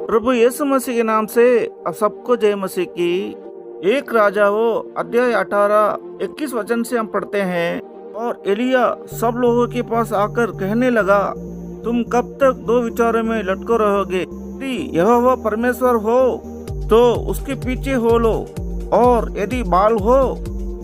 प्रभु यीशु मसीह के नाम से आप सबको जय मसीह की। एक राजा हो अध्याय 18 21 वचन से हम पढ़ते हैं। और एलिया सब लोगों के पास आकर कहने लगा, तुम कब तक दो विचारों में लटको रहोगे? यदि यहोवा परमेश्वर हो तो उसके पीछे हो लो, और यदि बाल हो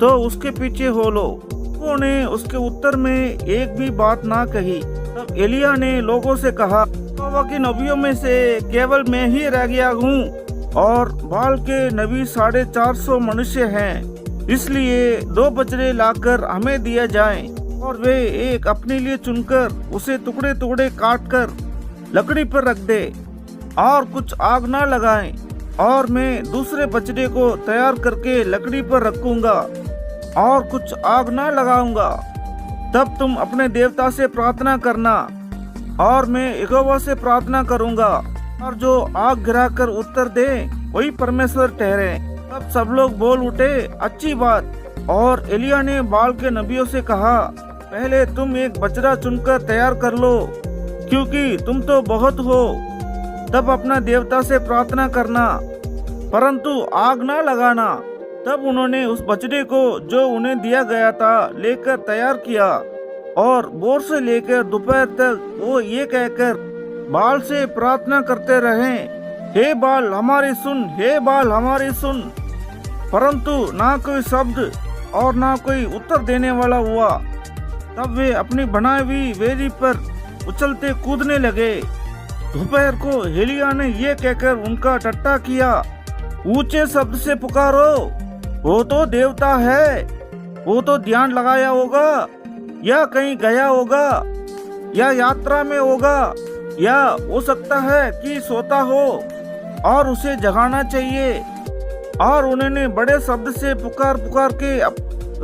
तो उसके पीछे हो लो। लोगों ने उसके उत्तर में एक भी बात ना कही। तब एलिया ने लोगों से कहा, यहोवा के नबियों में से केवल मैं ही रह गया हूँ, और बाल के नबी 450 मनुष्य हैं। इसलिए 2 बछड़े लाकर हमें दिया जाए, और वे एक अपने लिए चुनकर उसे टुकड़े टुकड़े काट कर लकड़ी पर रख दे, और कुछ आग ना लगाएं, और मैं दूसरे बछड़े को तैयार करके लकड़ी पर रखूंगा और कुछ आग ना लगाऊंगा। तब तुम अपने देवता से प्रार्थना करना, और मैं यहोवा से प्रार्थना करूंगा, और जो आग गिराकर उत्तर दे वही परमेश्वर ठहरे। तब सब लोग बोल उठे, अच्छी बात। और एलिया ने बाल के नबियों से कहा, पहले तुम एक बछड़ा चुनकर तैयार कर लो, क्योंकि तुम तो बहुत हो। तब अपना देवता से प्रार्थना करना, परंतु आग ना लगाना। तब उन्होंने उस बछड़े को जो उन्हें दिया गया था लेकर तैयार किया, और भोर से लेकर दोपहर तक वो ये कहकर बाल से प्रार्थना करते रहे, हे बाल हमारी सुन, हे बाल हमारी सुन। परंतु ना कोई शब्द और ना कोई उत्तर देने वाला हुआ। तब वे अपनी बनाई हुई वेदी पर उछलते कूदने लगे। दोपहर को एलिया ने ये कहकर उनका टट्टा किया, ऊंचे शब्द से पुकारो, वो तो देवता है, वो तो ध्यान लगाया होगा, या कहीं गया होगा, या यात्रा में होगा, या हो सकता है कि सोता हो, और उसे जगाना चाहिए। और उन्होंने बड़े शब्द से पुकार पुकार के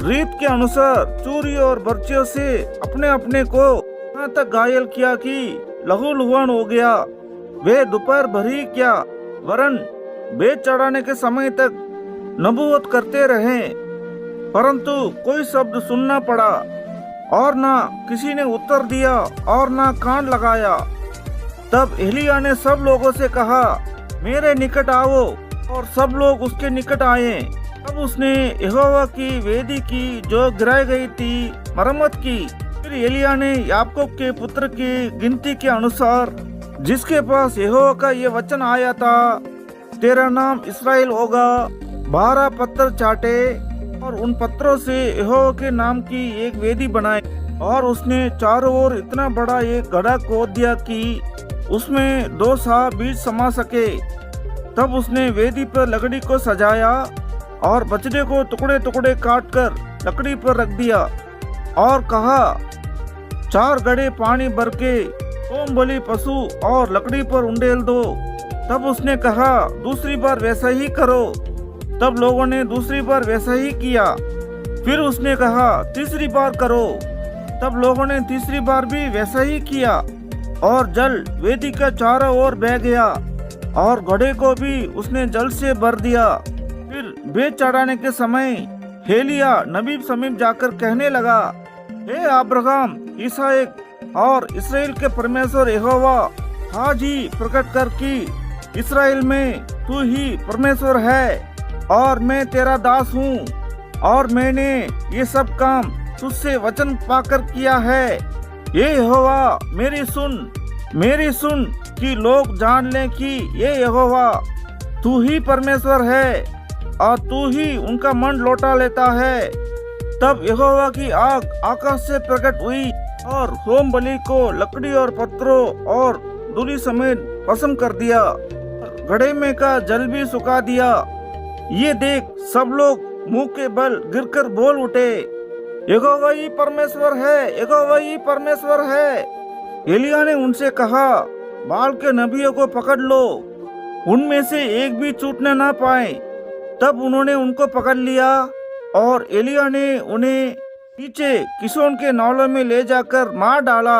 रीत के अनुसार चूरी और बर्चियों से अपने अपने को यहाँ तक घायल किया कि लहूलुहान हो गया। वे दोपहर भर ही क्या, वरन बेच चढ़ाने के समय तक नबूवत करते रहे, परंतु कोई शब्द सुनना पड़ा, और ना किसी ने उत्तर दिया और ना कान लगाया। तब एलिया ने सब लोगों से कहा, मेरे निकट आओ, और सब लोग उसके निकट आए। तब उसने यहोवा की वेदी की जो गिराई गई थी मरम्मत की। फिर एलिया ने याकूब के पुत्र की गिनती के अनुसार, जिसके पास यहोवा का ये वचन आया था, तेरा नाम इसराइल होगा, 12 पत्थर चाटे, और उन पत्थरों से यहोवा के नाम की एक वेदी बनाई। और उसने चारों ओर इतना बड़ा एक गड्ढा खोद दिया कि उसमें 2 सा बीज समा सके। तब उसने वेदी पर लकड़ी को सजाया, और बछड़े को टुकड़े टुकड़े काट कर लकड़ी पर रख दिया, और कहा, 4 घड़े पानी भर के होम बलि पशु और लकड़ी पर उंडेल दो। तब उसने कहा, दूसरी बार वैसा ही करो। तब लोगों ने दूसरी बार वैसा ही किया। फिर उसने कहा, तीसरी बार करो। तब लोगों ने तीसरी बार भी वैसा ही किया, और जल वेदी का चारों ओर बह गया, और घड़े को भी उसने जल से भर दिया। फिर बेच चढ़ाने के समय एलिया नबी समीप जाकर कहने लगा, हे अब्राहम, इसहाक और इसराइल के परमेश्वर यहोवा, आज ही प्रकट कर कि इसराइल में तू ही परमेश्वर है, और मैं तेरा दास हूँ, और मैंने ये सब काम तुझसे वचन पाकर किया है। ये यहोवा मेरी सुन कि लोग जान लें कि ये यहोवा तू ही परमेश्वर है, और तू ही उनका मन लौटा लेता है। तब यहोवा की आग आकाश से प्रकट हुई, और होम बलि को लकड़ी और पत्थरों और धूलि समेत भस्म कर दिया, घड़े में का जल भी सुखा दिया। ये देख सब लोग मुंह के बल गिरकर बोल उठे, यहोवा ही परमेश्वर है, यहोवा ही परमेश्वर है। एलिया ने उनसे कहा, बाल के नबियों को पकड़ लो, उनमें से एक भी छूटने ना पाए। तब उन्होंने उनको पकड़ लिया, और एलिया ने उन्हें पीछे किशोन के नालों में ले जाकर मार डाला।